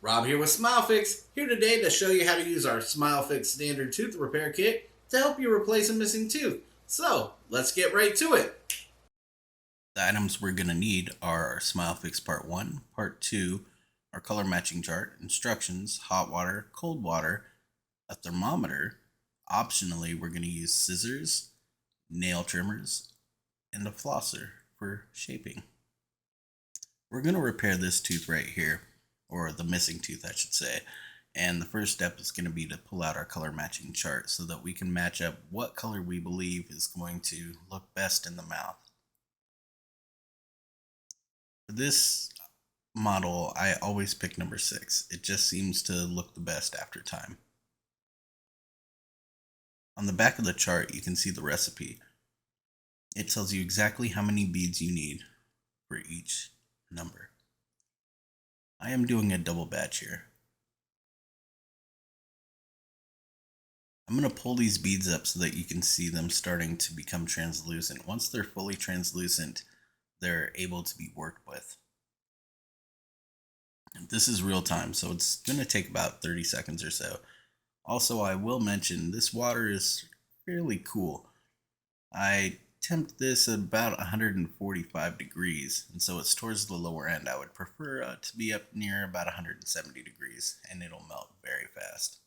Rob here with SmileFix, here today to show you how to use our SmileFix standard tooth repair kit to help you replace a missing tooth. So, let's get right to it. The items we're going to need are our SmileFix Part 1, Part 2, our color matching chart, instructions, hot water, cold water, a thermometer. Optionally, we're going to use scissors, nail trimmers, and a flosser for shaping. We're going to repair this tooth right here, or the missing tooth I should say, and the first step is going to be to pull out our color matching chart so that we can match up what color we believe is going to look best in the mouth. For this model, I always pick number 6. It just seems to look the best after time. On the back of the chart, you can see the recipe. It tells you exactly how many beads you need for each number. I am doing a double batch here. I'm going to pull these beads up so that you can see them starting to become translucent. Once they're fully translucent, they're able to be worked with. This is real time, so it's going to take about 30 seconds or so. Also, I will mention this water is fairly cool. I temp this at about 145 degrees, and so it's towards the lower end. I would prefer to be up near about 170 degrees, and it'll melt very fast.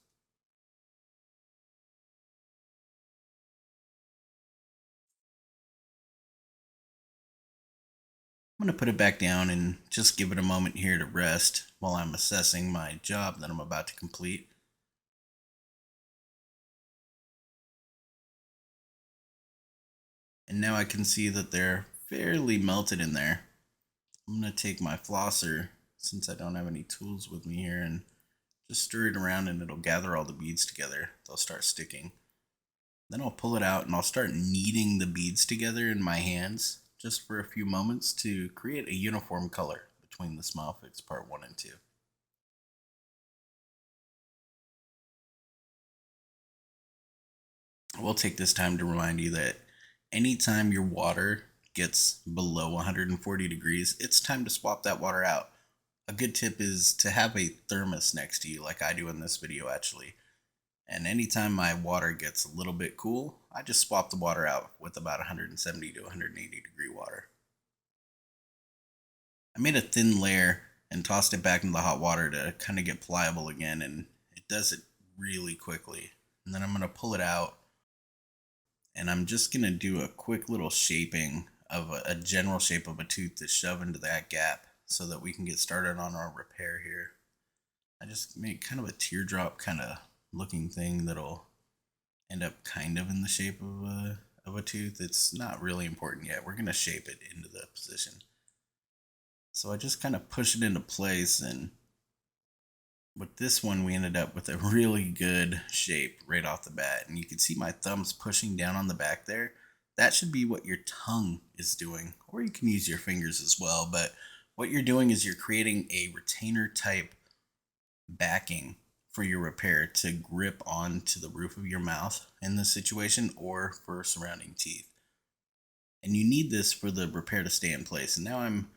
I'm going to put it back down and just give it a moment here to rest while I'm assessing my job that I'm about to complete. And now I can see that they're fairly melted in there. I'm going to take my flosser, since I don't have any tools with me here, and just stir it around and it'll gather all the beads together. They'll start sticking. Then I'll pull it out and I'll start kneading the beads together in my hands just for a few moments to create a uniform color between the SmileFix Part 1 and 2. I will take this time to remind you that anytime your water gets below 140 degrees, it's time to swap that water out. A good tip is to have a thermos next to you, like I do in this video actually. And anytime my water gets a little bit cool, I just swap the water out with about 170 to 180 degree water. I made a thin layer and tossed it back into the hot water to kind of get pliable again, and it does it really quickly. And then I'm going to pull it out, and I'm just going to do a quick little shaping of a general shape of a tooth to shove into that gap so that we can get started on our repair here. I just make kind of a teardrop kind of looking thing that'll end up kind of in the shape of a tooth. It's not really important yet. We're going to shape it into the position. So I just kind of push it into place, and with this one we ended up with a really good shape right off the bat. And you can see my thumbs pushing down on the back there. That should be what your tongue is doing, or you can use your fingers as well, but what you're doing is you're creating a retainer type backing for your repair to grip onto the roof of your mouth in this situation, or for surrounding teeth. And you need this for the repair to stay in place. And now I'm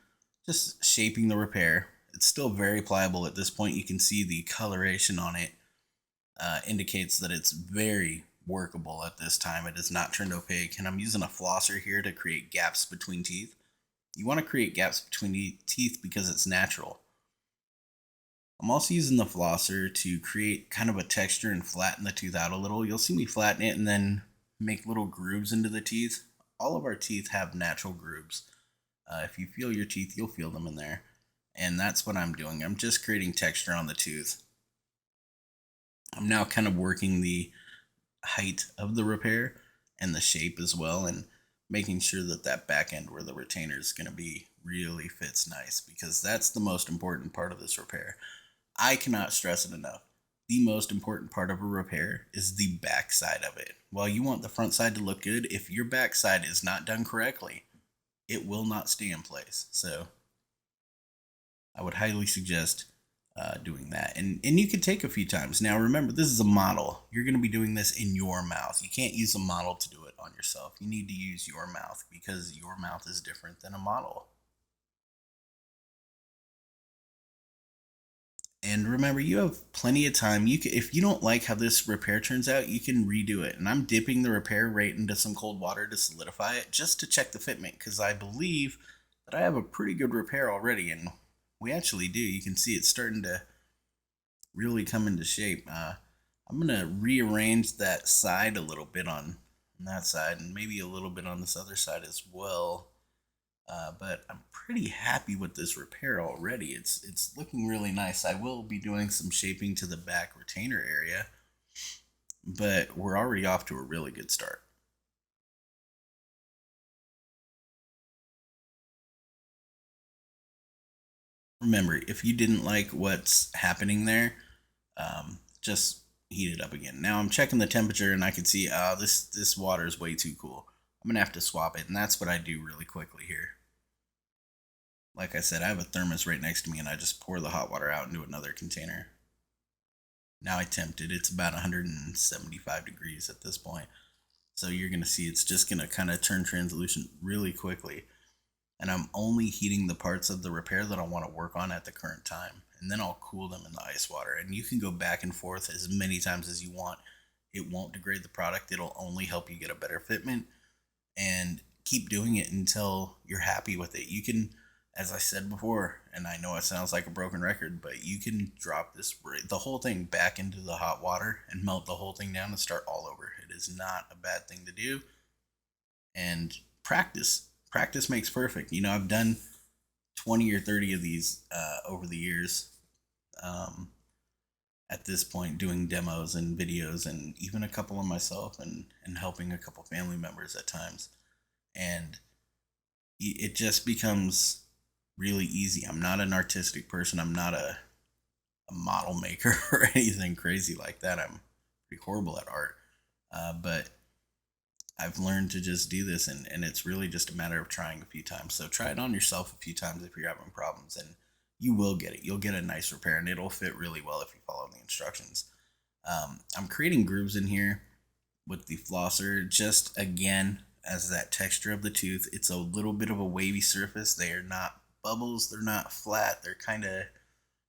just shaping the repair. It's still very pliable at this point. You can see the coloration on it indicates that it's very workable at this time. It has not turned opaque, and I'm using a flosser here to create gaps between teeth. You want to create gaps between teeth because it's natural. I'm also using the flosser to create kind of a texture and flatten the tooth out a little. You'll see me flatten it and then make little grooves into the teeth. All of our teeth have natural grooves. If you feel your teeth, you'll feel them in there. And that's what I'm doing. I'm just creating texture on the tooth. I'm now kind of working the height of the repair and the shape as well, and making sure that that back end where the retainer is going to be really fits nice, because that's the most important part of this repair. I cannot stress it enough. The most important part of a repair is the back side of it. While you want the front side to look good, if your back side is not done correctly, it will not stay in place. So I would highly suggest doing that. And you can take a few times. Now remember, this is a model. You're going to be doing this in your mouth. You can't use a model to do it on yourself. You need to use your mouth because your mouth is different than a model. And remember, you have plenty of time. You can, if you don't like how this repair turns out, you can redo it. And I'm dipping the repair right into some cold water to solidify it, just to check the fitment, because I believe that I have a pretty good repair already, and we actually do. You can see it's starting to really come into shape. I'm gonna rearrange that side a little bit on that side, and maybe a little bit on this other side as well. But I'm pretty happy with this repair already. It's looking really nice. I will be doing some shaping to the back retainer area, but we're already off to a really good start. Remember, if you didn't like what's happening there, just heat it up again. Now I'm checking the temperature and I can see this water is way too cool. I'm gonna have to swap it, and that's what I do really quickly here. Like I said, I have a thermos right next to me, and I just pour the hot water out into another container. Now I tempt it. It's about 175 degrees at this point. So you're going to see it's just going to kind of turn translucent really quickly. And I'm only heating the parts of the repair that I want to work on at the current time. And then I'll cool them in the ice water. And you can go back and forth as many times as you want. It won't degrade the product. It'll only help you get a better fitment. And keep doing it until you're happy with it. You can, as I said before, and I know it sounds like a broken record, but you can drop the whole thing back into the hot water and melt the whole thing down and start all over. It is not a bad thing to do. And practice makes perfect. You know, I've done 20 or 30 of these over the years. At this point, doing demos and videos, and even a couple of myself, and helping a couple family members at times. And it just becomes really easy. I'm not an artistic person. I'm not a model maker or anything crazy like that. I'm pretty horrible at art. But I've learned to just do this, and it's really just a matter of trying a few times. So try it on yourself a few times if you're having problems, and you will get it. You'll get a nice repair, and it'll fit really well if you follow the instructions. I'm creating grooves in here with the flosser, just again as that texture of the tooth. It's a little bit of a wavy surface. They are not bubbles. They're not flat. They're kind of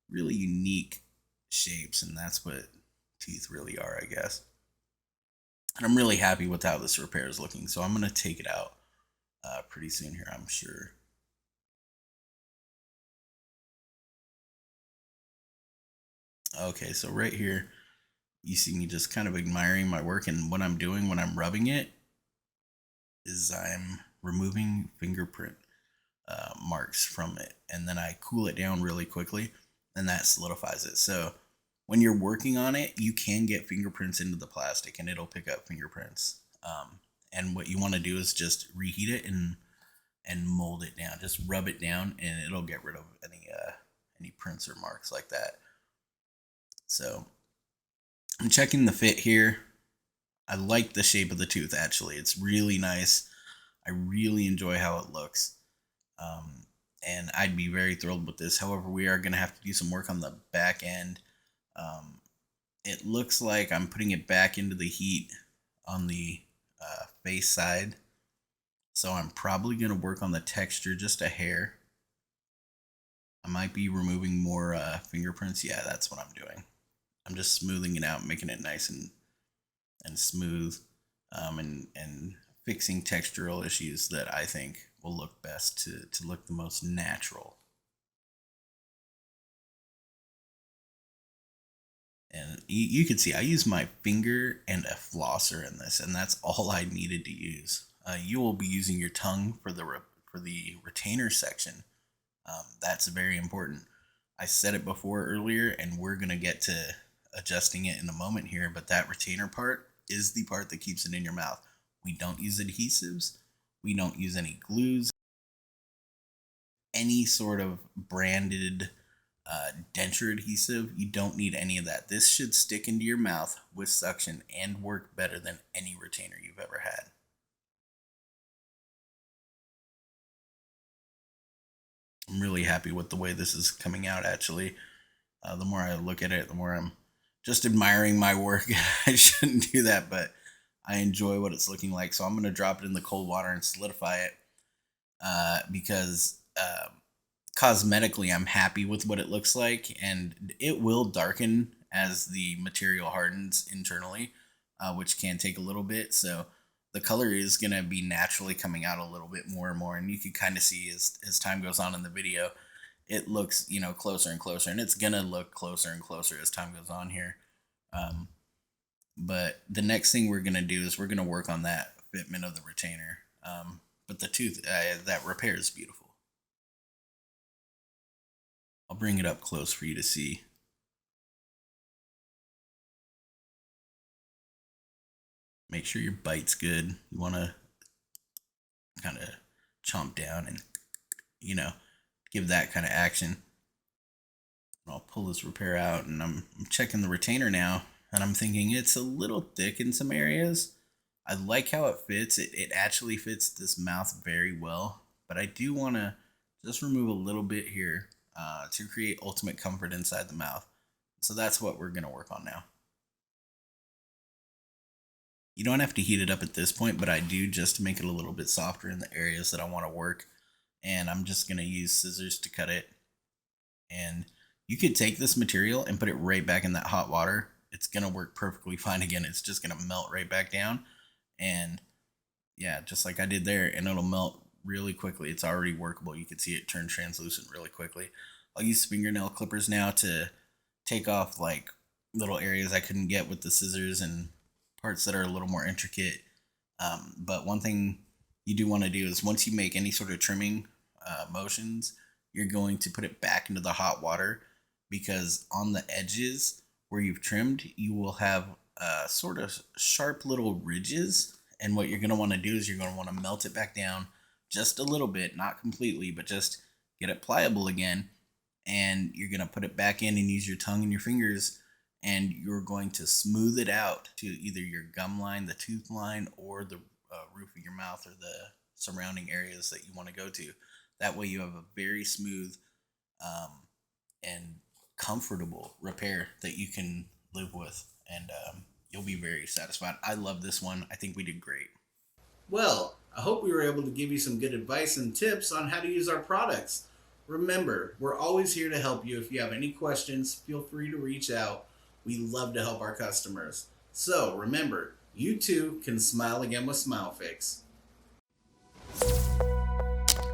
really unique shapes, and that's what teeth really are, I guess. And I'm really happy with how this repair is looking, so I'm going to take it out pretty soon here, I'm sure. Okay, so right here, you see me just kind of admiring my work, and what I'm doing when I'm rubbing it is I'm removing fingerprint marks from it, and then I cool it down really quickly, and that solidifies it. So when you're working on it, you can get fingerprints into the plastic, and it'll pick up fingerprints. And what you want to do is just reheat it and mold it down. Just rub it down, and it'll get rid of any prints or marks like that. So I'm checking the fit here. I like the shape of the tooth, actually. It's really nice. I really enjoy how it looks. And I'd be very thrilled with this. However, we are going to have to do some work on the back end. It looks like I'm putting it back into the heat on the face side. So I'm probably going to work on the texture just a hair. I might be removing more fingerprints. Yeah, that's what I'm doing. I'm just smoothing it out, making it nice and smooth, and fixing textural issues that I think will look best to look the most natural. And you can see I use my finger and a flosser in this, and that's all I needed to use. You will be using your tongue for the retainer section. That's very important. I said it before earlier, and we're gonna get to adjusting it in a moment here, but that retainer part is the part that keeps it in your mouth. We don't use adhesives. We don't use any glues, any sort of branded denture adhesive. You don't need any of that. This should stick into your mouth with suction and work better than any retainer you've ever had. I'm really happy with the way this is coming out, actually. The more I look at it, the more I'm just admiring my work. I shouldn't do that, but I enjoy what it's looking like. So I'm going to drop it in the cold water and solidify it because cosmetically, I'm happy with what it looks like, and it will darken as the material hardens internally, which can take a little bit. So the color is going to be naturally coming out a little bit more and more. And you can kind of see as time goes on in the video, it looks, closer and closer, and it's going to look closer and closer as time goes on here. But the next thing we're going to do is we're going to work on that fitment of the retainer. But the tooth, that repair is beautiful. I'll bring it up close for you to see. Make sure your bite's good. You want to kind of chomp down and, give that kind of action. I'll pull this repair out, and I'm checking the retainer now, and I'm thinking it's a little thick in some areas. I like how it fits. It actually fits this mouth very well, but I do want to just remove a little bit here to create ultimate comfort inside the mouth. So that's what we're going to work on now. You don't have to heat it up at this point, but I do just to make it a little bit softer in the areas that I want to work. And I'm just going to use scissors to cut it. And you could take this material and put it right back in that hot water. It's going to work perfectly fine again. It's just going to melt right back down. And yeah, just like I did there, and it'll melt really quickly. It's already workable. You can see it turn translucent really quickly. I'll use fingernail clippers now to take off like little areas I couldn't get with the scissors and parts that are a little more intricate. But one thing you do want to do is once you make any sort of trimming motions, you're going to put it back into the hot water, because on the edges where you've trimmed, you will have sort of sharp little ridges. And what you're going to want to do is you're going to want to melt it back down just a little bit, not completely, but just get it pliable again. And you're going to put it back in and use your tongue and your fingers, and you're going to smooth it out to either your gum line, the tooth line, or the roof of your mouth, or the surrounding areas that you want to go to. That way you have a very smooth and comfortable repair that you can live with, and you'll be very satisfied. I love this one. I think we did great. Well, I hope we were able to give you some good advice and tips on how to use our products. Remember, we're always here to help you. If you have any questions, feel free to reach out. We love to help our customers. So remember, you too can smile again with SmileFix.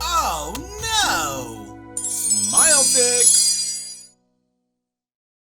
Oh no! SmileFix!